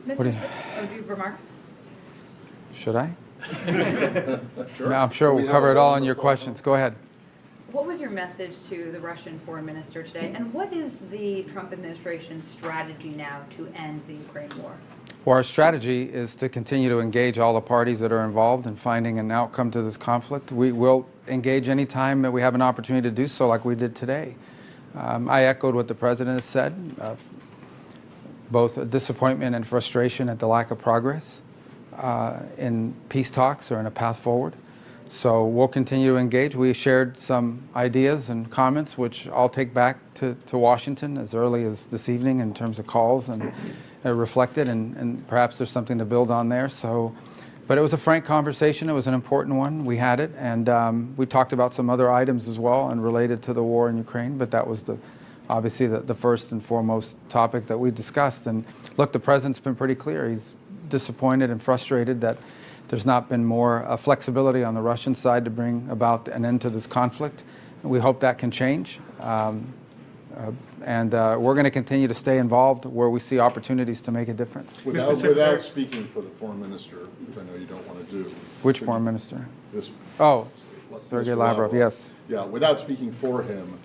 Mr. Do you have remarks? Should I? Sure. I'm sure we'll cover it all in your questions. Go ahead. What was your message to the Russian foreign minister today, and what is the Trump administration's strategy now to end the Ukraine war? Well, our strategy is to continue to engage all the parties that are involved in finding an outcome to this conflict. We will engage any time that we have an opportunity to do so, like we did today. I echoed what the president has said, both disappointment and frustration at the lack of progress in peace talks or in a path forward. So we'll continue to engage. We shared some ideas and comments, which I'll take back to Washington as early as this evening in terms of calls and reflected, and perhaps there's something to build on there. So, but it was a frank conversation. It was an important one. We had it, and we talked about some other items as well and related to the war in Ukraine, but that was obviously the first and foremost topic that we discussed. And look, the president's been pretty clear. He's disappointed and frustrated that there's not been more flexibility on the Russian side to bring about an end to this conflict. And we hope that can change. And we're going to continue to stay involved where we see opportunities to make a difference. Without speaking for the foreign minister, which I know you don't want to do. Which foreign minister? This, Oh, Mr. Sergei Lavrov, yes. Yeah, without speaking for him,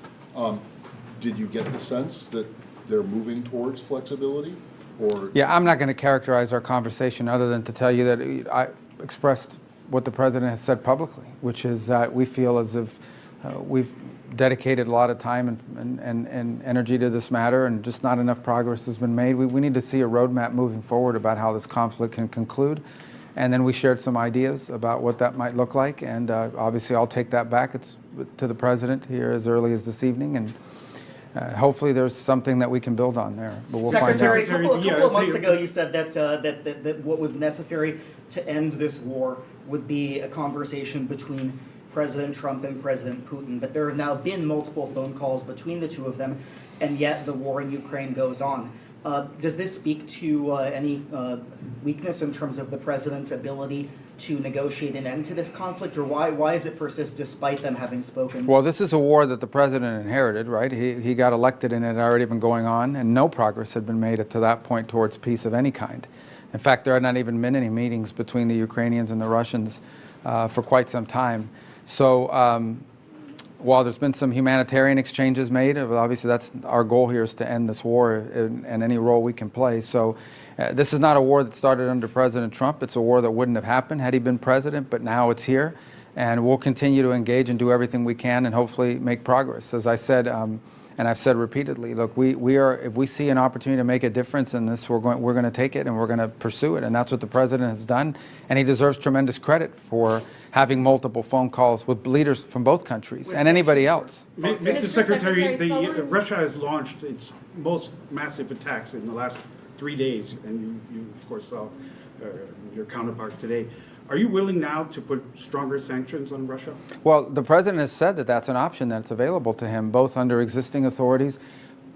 did you get the sense that they're moving towards flexibility? Or Yeah, I'm not going to characterize our conversation other than to tell you that I expressed what the president has said publicly, which is that we feel as if we've dedicated a lot of time and energy to this matter, and just not enough progress has been made. We need to see a roadmap moving forward about how this conflict can conclude. And then we shared some ideas about what that might look like, and obviously I'll take that back to the president here as early as this evening, and hopefully there's something that we can build on there, but we'll Secretary, find a couple of months ago you said that what was necessary to end this war would be a conversation between President Trump and President Putin, but there have now been multiple phone calls between the two of them, and yet the war in Ukraine goes on. Does this speak to any weakness in terms of the president's ability to negotiate an end to this conflict, or why does it persist despite them having spoken? Well, this is a war that the president inherited, right? He got elected and it had already been going on, and no progress had been made to that point towards peace of any kind. In fact, there had not even been any meetings between the Ukrainians and the Russians for quite some time. So while there's been some humanitarian exchanges made, obviously that's our goal here, is to end this war and any role we can play. So this is not a war that started under President Trump. It's a war that wouldn't have happened had he been president, but now it's here. And we'll continue to engage and do everything we can and hopefully make progress. As I said, and I've said repeatedly, look, if we see an opportunity to make a difference in this, we're going to take it and we're going to pursue it. And that's what the president has done. And he deserves tremendous credit for having multiple phone calls with leaders from both countries and anybody else. Mr. Secretary, Russia has launched its most massive attacks in the last 3 days, and you of course saw your counterpart today. Are you willing now to put stronger sanctions on Russia? Well, the president has said that that's an option that's available to him, both under existing authorities,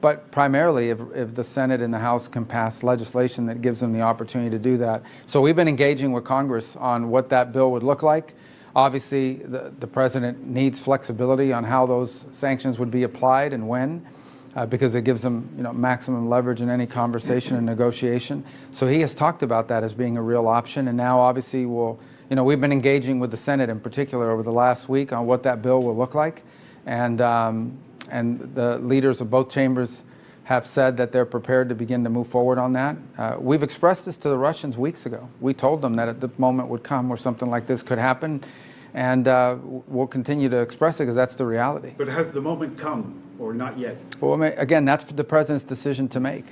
but primarily if the Senate and the House can pass legislation that gives them the opportunity to do that. So we've been engaging with Congress on what that bill would look like. Obviously, the president needs flexibility on how those sanctions would be applied and when, because it gives them, maximum leverage in any conversation and negotiation. So he has talked about that as being a real option, and now obviously we've been engaging with the Senate in particular over the last week on what that bill will look like, and the leaders of both chambers have said that they're prepared to begin to move forward on that. We've expressed this to the Russians weeks ago. We told them that the moment would come where something like this could happen, and we'll continue to express it because that's the reality. But has the moment come, or not yet? Well, again, that's the president's decision to make.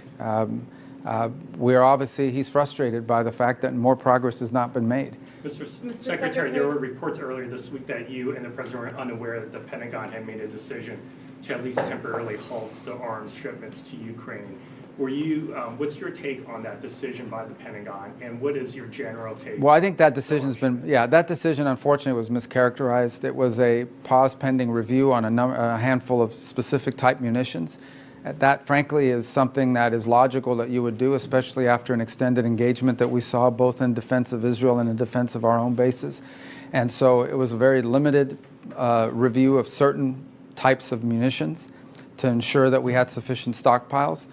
He's frustrated by the fact that more progress has not been made. Mr. Secretary, there were reports earlier this week that you and the president were unaware that the Pentagon had made a decision to at least temporarily halt the arms shipments to Ukraine. What's your take on that decision by the Pentagon, and what is your general take? Well, I think that decision's that decision unfortunately was mischaracterized. It was a pause pending review on a handful of specific type munitions. That, frankly, is something that is logical that you would do, especially after an extended engagement that we saw both in defense of Israel and in defense of our own bases. And so it was a very limited review of certain types of munitions to ensure that we had sufficient stockpiles.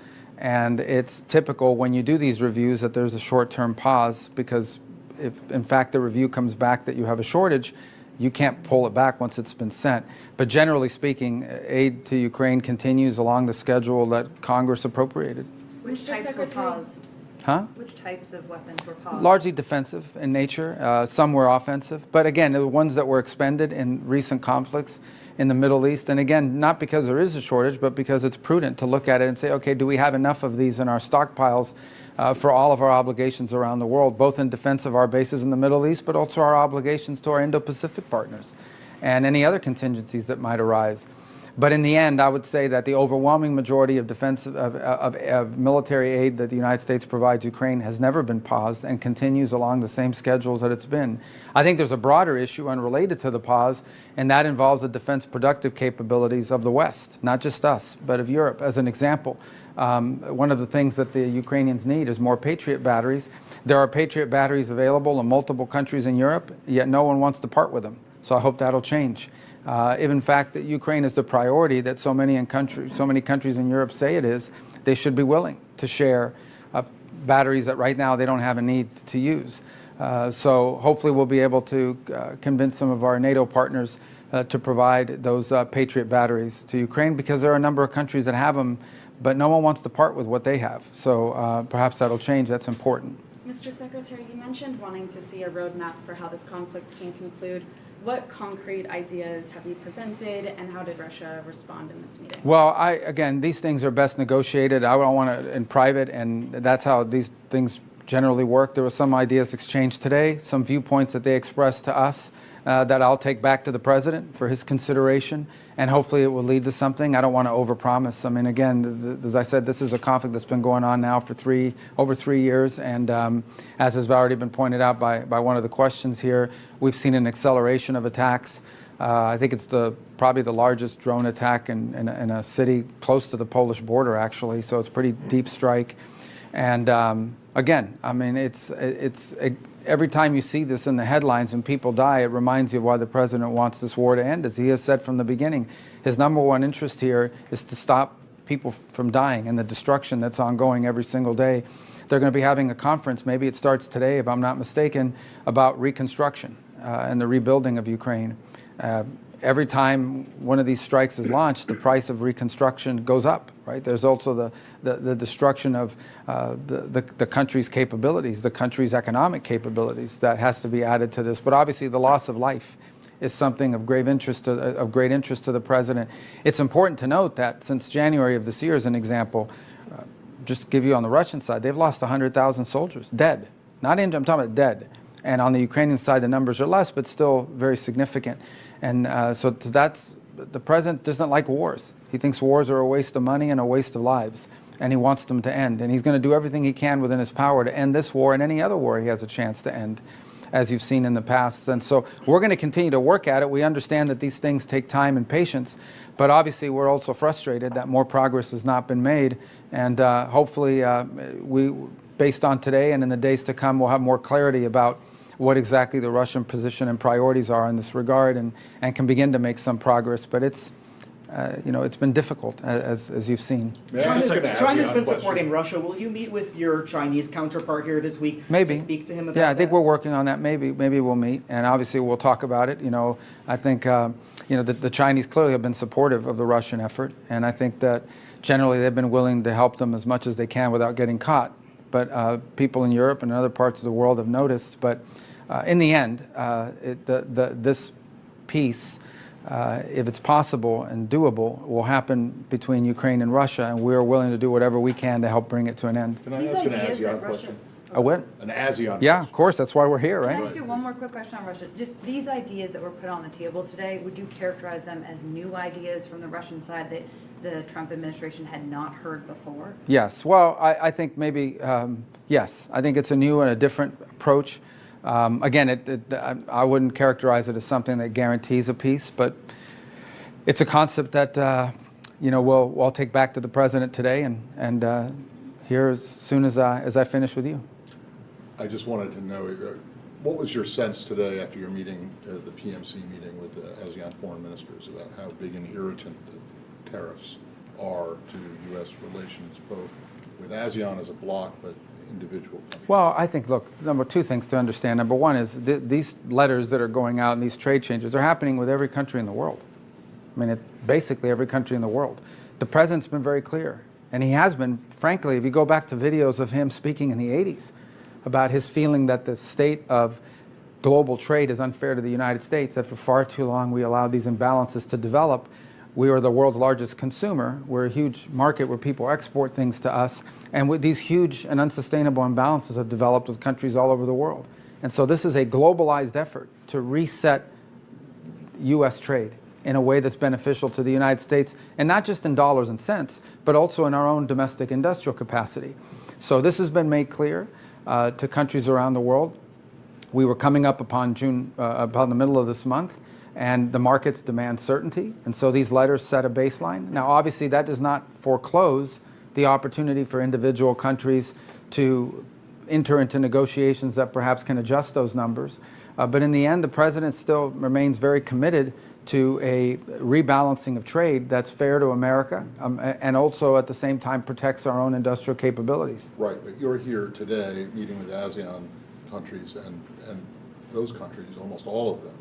And it's typical when you do these reviews that there's a short-term pause, because if in fact the review comes back that you have a shortage, you can't pull it back once it's been sent. But generally speaking, aid to Ukraine continues along the schedule that Congress appropriated. Which Mr. types were Secretary. paused? Huh? Which types of weapons were paused? Largely defensive in nature. Some were offensive. But again, the ones that were expended in recent conflicts in the Middle East, and again, not because there is a shortage, but because it's prudent to look at it and say, okay, do we have enough of these in our stockpiles for all of our obligations around the world, both in defense of our bases in the Middle East, but also our obligations to our Indo-Pacific partners and any other contingencies that might arise. But in the end, I would say that the overwhelming majority of of military aid that the United States provides Ukraine has never been paused and continues along the same schedules that it's been. I think there's a broader issue unrelated to the pause, and that involves the defense productive capabilities of the West, not just us, but of Europe. As an example, one of the things that the Ukrainians need is more Patriot batteries. There are Patriot batteries available in multiple countries in Europe, yet no one wants to part with them. So I hope that'll change. If in fact that Ukraine is the priority that so many countries in Europe say it is, they should be willing to share batteries that right now they don't have a need to use. So hopefully we'll be able to convince some of our NATO partners to provide those Patriot batteries to Ukraine, because there are a number of countries that have them, but no one wants to part with what they have. So perhaps that'll change. That's important. Mr. Secretary, you mentioned wanting to see a roadmap for how this conflict can conclude. What concrete ideas have you presented, and how did Russia respond in this meeting? Well, again, these things are best negotiated. I don't want to in private, and that's how these things generally work. There were some ideas exchanged today, some viewpoints that they expressed to us that I'll take back to the president for his consideration, and hopefully it will lead to something. I don't want to overpromise. I mean, again, as I said, this is a conflict that's been going on now for over 3 years, and as has already been pointed out by one of the questions here, we've seen an acceleration of attacks. I think it's probably the largest drone attack in a city close to the Polish border, actually, so it's a pretty deep strike. And again, I mean, every time you see this in the headlines and people die, it reminds you of why the president wants this war to end. As he has said from the beginning, his number one interest here is to stop people from dying and the destruction that's ongoing every single day. They're going to be having a conference, maybe it starts today if I'm not mistaken, about reconstruction and the rebuilding of Ukraine. Every time one of these strikes is launched, the price of reconstruction goes up, right? There's also the destruction of the country's capabilities, the country's economic capabilities that has to be added to this. But obviously the loss of life is something of great interest to the president. It's important to note that since January of this year, as an example, just to give you on the Russian side, they've lost 100,000 soldiers, dead. Not injured, I'm talking about dead. And on the Ukrainian side, the numbers are less, but still very significant. And so the president doesn't like wars. He thinks wars are a waste of money and a waste of lives, and he wants them to end. And he's going to do everything he can within his power to end this war and any other war he has a chance to end, as you've seen in the past. And so we're going to continue to work at it. We understand that these things take time and patience, but obviously we're also frustrated that more progress has not been made. And hopefully based on today and in the days to come, we'll have more clarity about what exactly the Russian position and priorities are in this regard, and can begin to make some progress. But it's been difficult, as you've seen. China's been supporting Russia. Will you meet with your Chinese counterpart here this week Maybe. to speak to him about Yeah, I think that? we're working on that. Maybe we'll meet, and obviously we'll talk about it. I think the Chinese clearly have been supportive of the Russian effort, and I think that generally they've been willing to help them as much as they can without getting caught. But people in Europe and other parts of the world have noticed. But in the end, this peace, if it's possible and doable, will happen between Ukraine and Russia, and we are willing to do whatever we can to help bring it to an end. Can I These ask an ideas that ASEAN Russia- question? A what? An ASEAN Yeah, question. of course. That's why we're here, Can I right? just do one more quick question on Russia? Just these ideas that were put on the table today, would you characterize them as new ideas from the Russian side that the Trump administration had not heard before? Yes. Well, I think maybe, yes. I think it's a new and a different approach. Again, I wouldn't characterize it as something that guarantees a peace, but it's a concept that we'll take back to the president today and here as soon as I finish with you. I just wanted to know, what was your sense today after your meeting, the PMC meeting with the ASEAN foreign ministers, about how big an irritant the tariffs are to U.S. relations, both with ASEAN as a bloc, but individual countries? Well, I think, look, two things to understand. Number one is these letters that are going out and these trade changes are happening with every country in the world. I mean, it's basically every country in the world. The president's been very clear, and he has been, frankly, if you go back to videos of him speaking in the 80s about his feeling that the state of global trade is unfair to the United States, that for far too long we allowed these imbalances to develop. We are the world's largest consumer. We're a huge market where people export things to us. And with these huge and unsustainable imbalances have developed with countries all over the world. And so this is a globalized effort to reset U.S. trade in a way that's beneficial to the United States, and not just in dollars and cents, but also in our own domestic industrial capacity. So this has been made clear to countries around the world. We were coming up upon upon the middle of this month, and the markets demand certainty, and so these letters set a baseline. Now, obviously, that does not foreclose the opportunity for individual countries to enter into negotiations that perhaps can adjust those numbers. But in the end, the president still remains very committed to a rebalancing of trade that's fair to America, and also at the same time protects our own industrial capabilities. Right, but you're here today meeting with ASEAN countries, and those countries, almost all of them,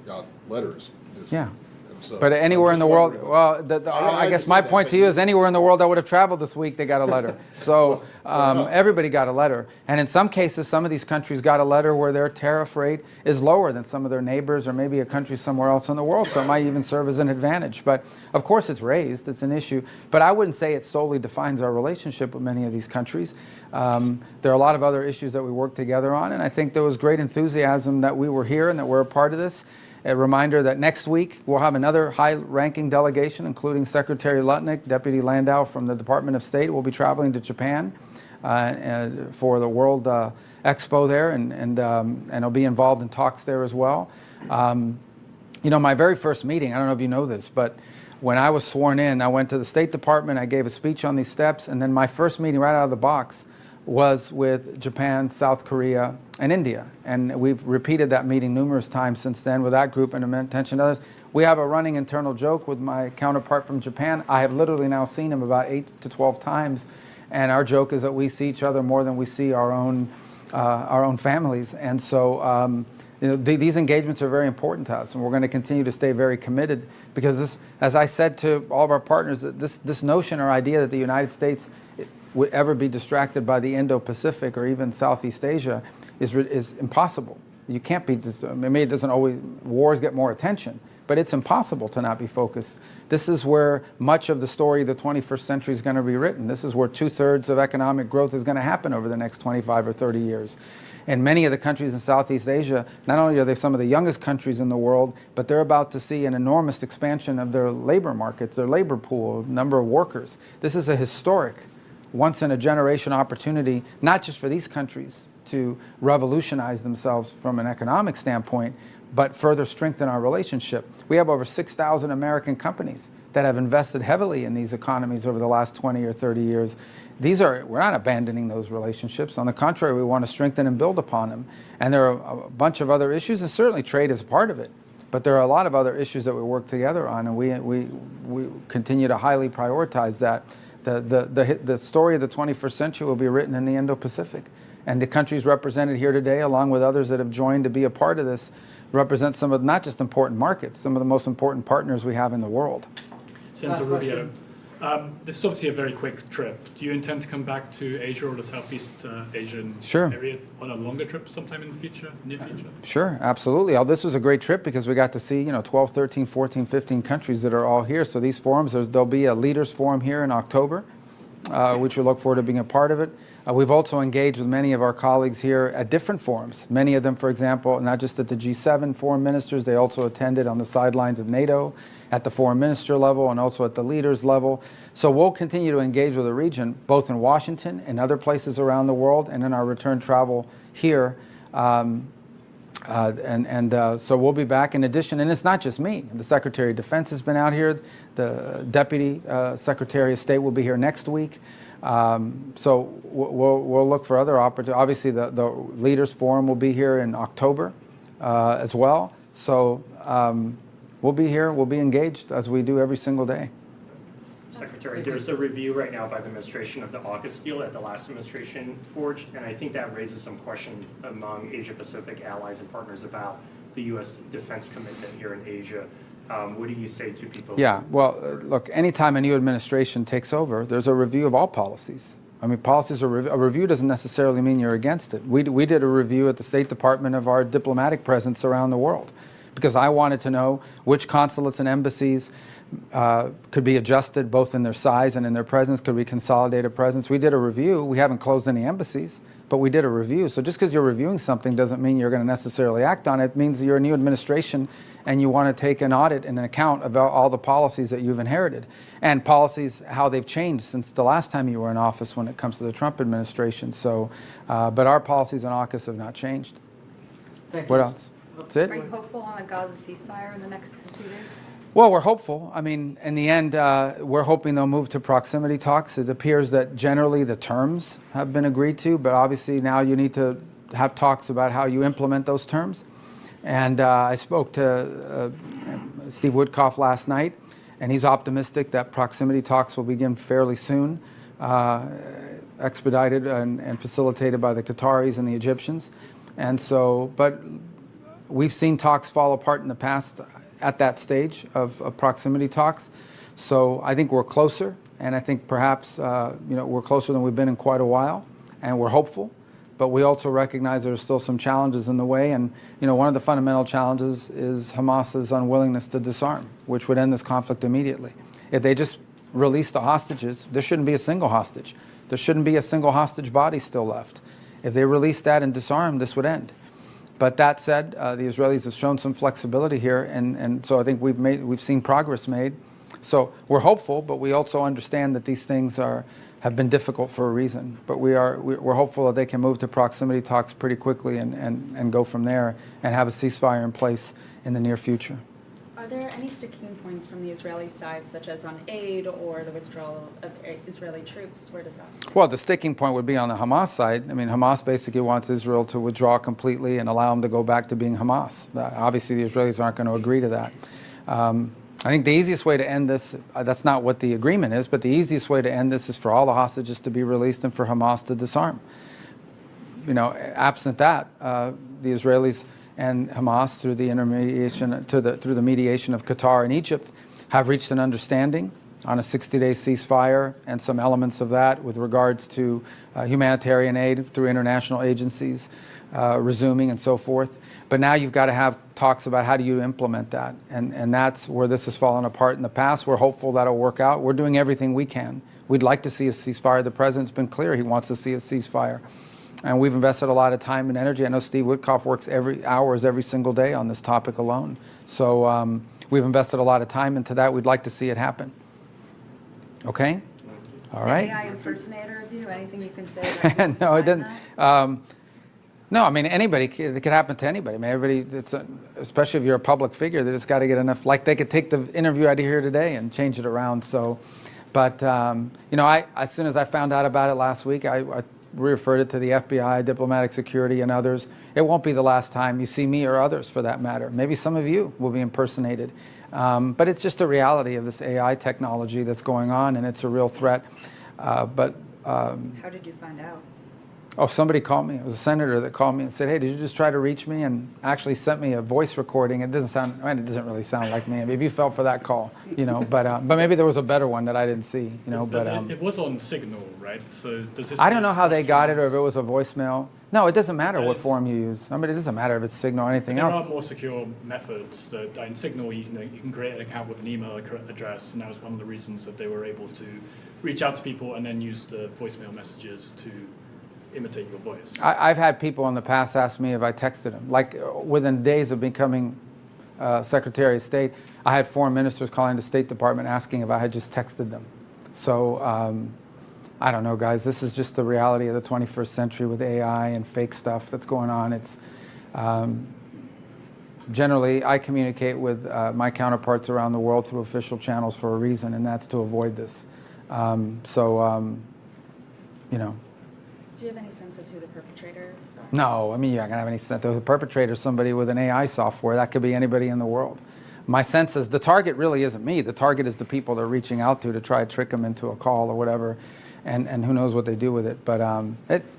got letters this week. Yeah. And so But anywhere I'm in the just world, wondering- well, I I guess understand my that, point but to you is anywhere in the world that would have traveled this week, they got a letter. So everybody got a letter. And in some cases, some of these countries got a letter where their tariff rate is lower than some of their neighbors or maybe a country somewhere else in the world. So it might even serve as an advantage. But of course it's raised, it's an issue. But I wouldn't say it solely defines our relationship with many of these countries. There are a lot of other issues that we work together on. And I think there was great enthusiasm that we were here and that we're a part of this. A reminder that next week we'll have another high-ranking delegation, including Secretary Lutnick, Deputy Landau from the Department of State, will be traveling to Japan for the World Expo there, and will be involved in talks there as well. You know, my very first meeting, I don't know if you know this, but when I was sworn in, I went to the State Department, I gave a speech on these steps, and then my first meeting right out of the box was with Japan, South Korea, and India. And we've repeated that meeting numerous times since then with that group and attention to others. We have a running internal joke with my counterpart from Japan. I have literally now seen him about 8 to 12 times. And our joke is that we see each other more than we see our own families. And so you know, these engagements are very important to us, and we're going to continue to stay very committed, because this, as I said to all of our partners, that this notion or idea that the United States would ever be distracted by the Indo-Pacific or even Southeast Asia is impossible. You can't be, maybe it doesn't always, wars get more attention, but it's impossible to not be focused. This is where much of the story of the 21st century is going to be written. This is where 2/3 of economic growth is going to happen over the next 25 or 30 years. And many of the countries in Southeast Asia, not only are they some of the youngest countries in the world, but they're about to see an enormous expansion of their labor markets, their labor pool, number of workers. This is a historic, once-in-a-generation opportunity, not just for these countries to revolutionize themselves from an economic standpoint, but further strengthen our relationship. We have over 6,000 American companies that have invested heavily in these economies over the last 20 or 30 years. We're not abandoning those relationships. On the contrary, we want to strengthen and build upon them. And there are a bunch of other issues, and certainly trade is part of it. But there are a lot of other issues that we work together on, and we continue to highly prioritize that. The story of the 21st century will be written in the Indo-Pacific. And the countries represented here today, along with others that have joined to be a part of this, represent some of not just important markets, some of the most important partners we have in the world. Senator Rubio, this is obviously a very quick trip. Do you intend to come back to Asia or the Southeast Asian area on a longer trip sometime in the future, near future? Sure, absolutely. This was a great trip because we got to see, 12, 13, 14, 15 countries that are all here. So these forums, there'll be a leaders forum here in October, which we look forward to being a part of it. We've also engaged with many of our colleagues here at different forums. Many of them, for example, not just at the G7 foreign ministers, they also attended on the sidelines of NATO, at the foreign minister level, and also at the leaders level. So we'll continue to engage with the region, both in Washington and other places around the world, and in our return travel here. So we'll be back in addition, and it's not just me. The Secretary of Defense has been out here. The Deputy Secretary of State will be here next week. So we'll look for other opportunities. Obviously, the Leaders Forum will be here in October as well. So we'll be here. We'll be engaged as we do every single day. Secretary, there's a review right now by the administration of the AUKUS deal that the last administration forged, and I think that raises some questions among Asia-Pacific allies and partners about the U.S. defense commitment here in Asia. What do you say to people? Yeah, well, look, anytime a new administration takes over, there's a review of all policies. I mean, policies are a review doesn't necessarily mean you're against it. We did a review at the State Department of our diplomatic presence around the world because I wanted to know which consulates and embassies could be adjusted both in their size and in their presence. Could we consolidate a presence? We did a review. We haven't closed any embassies, but we did a review. So just because you're reviewing something doesn't mean you're going to necessarily act on it. It means you're a new administration and you want to take an audit and an account of all the policies that you've inherited and policies, how they've changed since the last time you were in office when it comes to the Trump administration. So, but our policies on AUKUS have not changed. Thank What you. else? That's it? Are you hopeful on a Gaza ceasefire in the next few days? Well, we're hopeful. I mean, in the end, we're hoping they'll move to proximity talks. It appears that generally the terms have been agreed to, but obviously now you need to have talks about how you implement those terms. And I spoke to Steve Woodcock last night, and he's optimistic that proximity talks will begin fairly soon, expedited and facilitated by the Qataris and the Egyptians. And so, but we've seen talks fall apart in the past at that stage of proximity talks. So I think we're closer, and I think perhaps we're closer than we've been in quite a while, and we're hopeful. But we also recognize there's still some challenges in the way, and one of the fundamental challenges is Hamas's unwillingness to disarm, which would end this conflict immediately. If they just release the hostages, there shouldn't be a single hostage. There shouldn't be a single hostage body still left. If they release that and disarm, this would end. But that said, the Israelis have shown some flexibility here, and so I think we've seen progress made. So we're hopeful, but we also understand that these things have been difficult for a reason. But we're hopeful that they can move to proximity talks pretty quickly and go from there and have a ceasefire in place in the near future. Are there any sticking points from the Israeli side, such as on aid or the withdrawal of Israeli troops? Where does that stand? Well, the sticking point would be on the Hamas side. I mean, Hamas basically wants Israel to withdraw completely and allow them to go back to being Hamas. Obviously, the Israelis aren't going to agree to that. I think the easiest way to end this, that's not what the agreement is, but the easiest way to end this is for all the hostages to be released and for Hamas to disarm. Absent that, the Israelis and Hamas, through the through the mediation of Qatar and Egypt, have reached an understanding on a 60-day ceasefire and some elements of that with regards to humanitarian aid through international agencies resuming and so forth. But now you've got to have talks about how do you implement that, and that's where this has fallen apart in the past. We're hopeful that'll work out. We're doing everything we can. We'd like to see a ceasefire. The president's been clear he wants to see a ceasefire. And we've invested a lot of time and energy. I know Steve Woodcock works hours every single day on this topic alone. So we've invested a lot of time into that. We'd like to see it happen. Okay? All right. AI impersonator of you? Anything you can say? About No, it didn't. No, I mean, it could happen to anybody. I mean, everybody, especially if you're a public figure, they just got to get enough, like they could take the interview I did here today and change it around. So, but, as soon as I found out about it last week, I referred it to the FBI, diplomatic security, and others. It won't be the last time you see me or others, for that matter. Maybe some of you will be impersonated. But it's just a reality of this AI technology that's going on, and it's a real threat. How did you find out? Oh, somebody called me. It was a senator that called me and said, "Hey, did you just try to reach me?" And actually sent me a voice recording. It doesn't really sound like me. Maybe you fell for that call, but maybe there was a better one that I didn't see, But it was on Signal, right? So does this? I don't know how they got it or if it was a voicemail. No, it doesn't matter what form you use. I mean, it doesn't matter if it's Signal or anything else. There are more secure methods that in Signal, you can create an account with an email address, and that was one of the reasons that they were able to reach out to people and then use the voicemail messages to imitate your voice. I've had people in the past ask me if I texted them. Like within days of becoming Secretary of State, I had foreign ministers calling the State Department asking if I had just texted them. So I don't know, guys. This is just the reality of the 21st century with AI and fake stuff that's going on. It's generally I communicate with my counterparts around the world through official channels for a reason, and that's to avoid this. Do you have any sense of who the perpetrators are? No, I mean, you're not going to have any sense. The perpetrator is somebody with an AI software. That could be anybody in the world. my sense is the target really isn't me. The target is the people they're reaching out to try to trick them into a call or whatever, and who knows what they do with it. But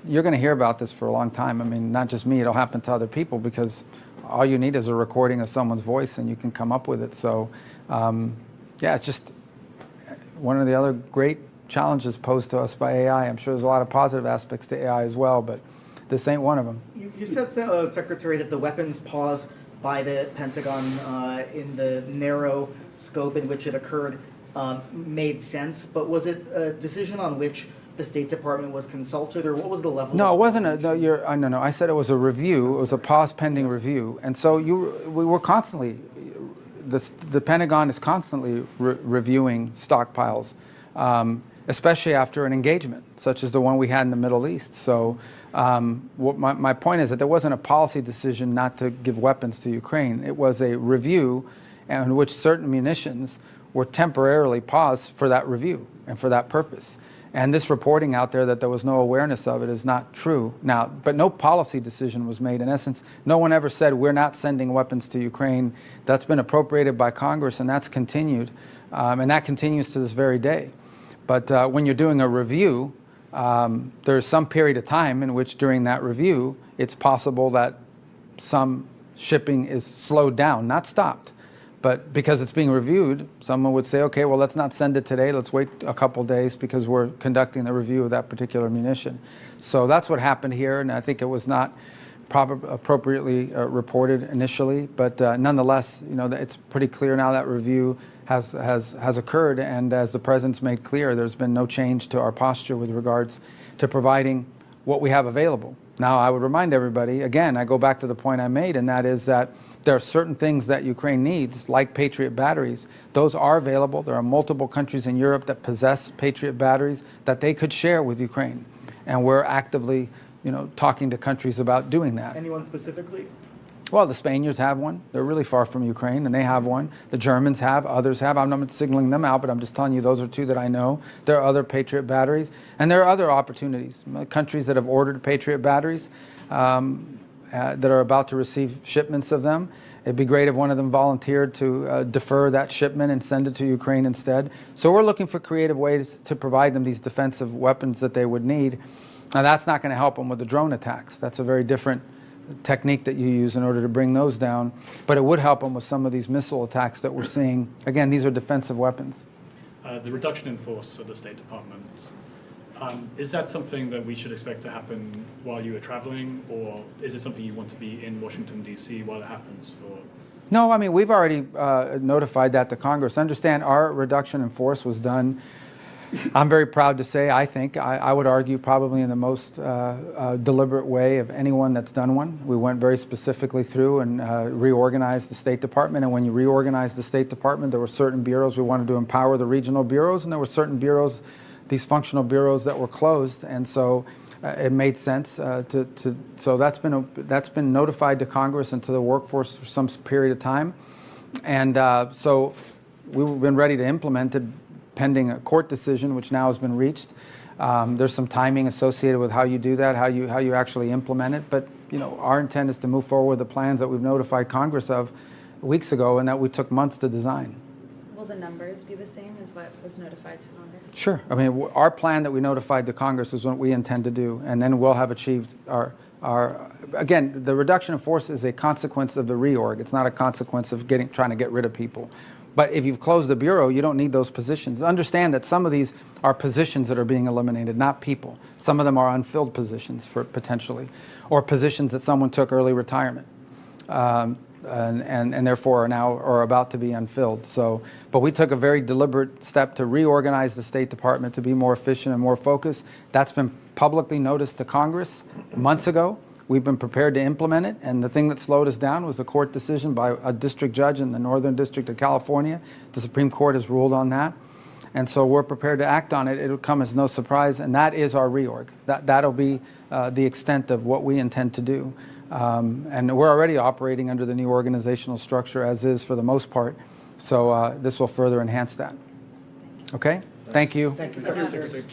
you're going to hear about this for a long time. I mean, not just me. It'll happen to other people because all you need is a recording of someone's voice and you can come up with it. So, yeah, it's just one of the other great challenges posed to us by AI. I'm sure there's a lot of positive aspects to AI as well, but this ain't one of them. You said, Secretary, that the weapons pause by the Pentagon in the narrow scope in which it occurred made sense, but was it a decision on which the State Department was consulted, or what was the level? No, it wasn't a. No, I said it was a review. It was a pause pending review, and so we were constantly. The Pentagon is constantly reviewing stockpiles, especially after an engagement such as the one we had in the Middle East. So my point is that there wasn't a policy decision not to give weapons to Ukraine. It was a review in which certain munitions were temporarily paused for that review and for that purpose. And this reporting out there that there was no awareness of it is not true. Now, but no policy decision was made. In essence, no one ever said we're not sending weapons to Ukraine. That's been appropriated by Congress, and that's continued. And that continues to this very day. But when you're doing a review, there's some period of time in which during that review, it's possible that some shipping is slowed down, not stopped. But because it's being reviewed, someone would say, okay, well, let's not send it today. Let's wait a couple days because we're conducting the review of that particular munition. So that's what happened here, and I think it was not appropriately reported initially. But nonetheless, you know, it's pretty clear now that review has occurred, and as the President's made clear, there's been no change to our posture with regards to providing what we have available. Now, I would remind everybody, again, I go back to the point I made, and that is that there are certain things that Ukraine needs, like Patriot batteries. Those are available. There are multiple countries in Europe that possess Patriot batteries that they could share with Ukraine. And we're actively, you know, talking to countries about doing that. Anyone specifically? Well, the Spaniards have one. They're really far from Ukraine, and they have one. The Germans have, others have. I'm not signaling them out, but I'm just telling you those are two that I know. There are other Patriot batteries, and there are other opportunities. Countries that have ordered Patriot batteries that are about to receive shipments of them. It'd be great if one of them volunteered to defer that shipment and send it to Ukraine instead. So we're looking for creative ways to provide them these defensive weapons that they would need. Now, that's not going to help them with the drone attacks. That's a very different technique that you use in order to bring those down, but it would help them with some of these missile attacks that we're seeing. Again, these are defensive weapons. The reduction in force of the State Department, is that something that we should expect to happen while you are traveling, or is it something you want to be in Washington, D.C. while it happens for? No, I mean, we've already notified that to Congress. Understand, our reduction in force was done, I'm very proud to say, I think, I would argue probably in the most deliberate way of anyone that's done one. We went very specifically through and reorganized the State Department, and when you reorganize the State Department, there were certain bureaus we wanted to empower the regional bureaus, and there were certain bureaus, these functional bureaus, that were closed, and so it made sense so that's been notified to Congress and to the workforce for some period of time, and so we've been ready to implement it pending a court decision, which now has been reached. There's some timing associated with how you do that, how you actually implement it, but you know, our intent is to move forward with the plans that we've notified Congress of weeks ago and that we took months to design. Will the numbers be the same as what was notified to Congress? Sure. I mean, our plan that we notified to Congress is what we intend to do, and then we'll have achieved our again, the reduction in force is a consequence of the reorg. It's not a consequence of trying to get rid of people. But if you've closed the bureau, you don't need those positions. Understand that some of these are positions that are being eliminated, not people. Some of them are unfilled positions potentially, or positions that someone took early retirement. And therefore are now or about to be unfilled. So, but we took a very deliberate step to reorganize the State Department to be more efficient and more focused. That's been publicly noticed to Congress months ago. We've been prepared to implement it, and the thing that slowed us down was a court decision by a district judge in the Northern District of California. The Supreme Court has ruled on that, and so we're prepared to act on it. It'll come as no surprise, and that is our reorg. That'll be the extent of what we intend to do. And we're already operating under the new organizational structure as is for the most part. So this will further enhance that. Okay? Thank you. Thank you, Secretary.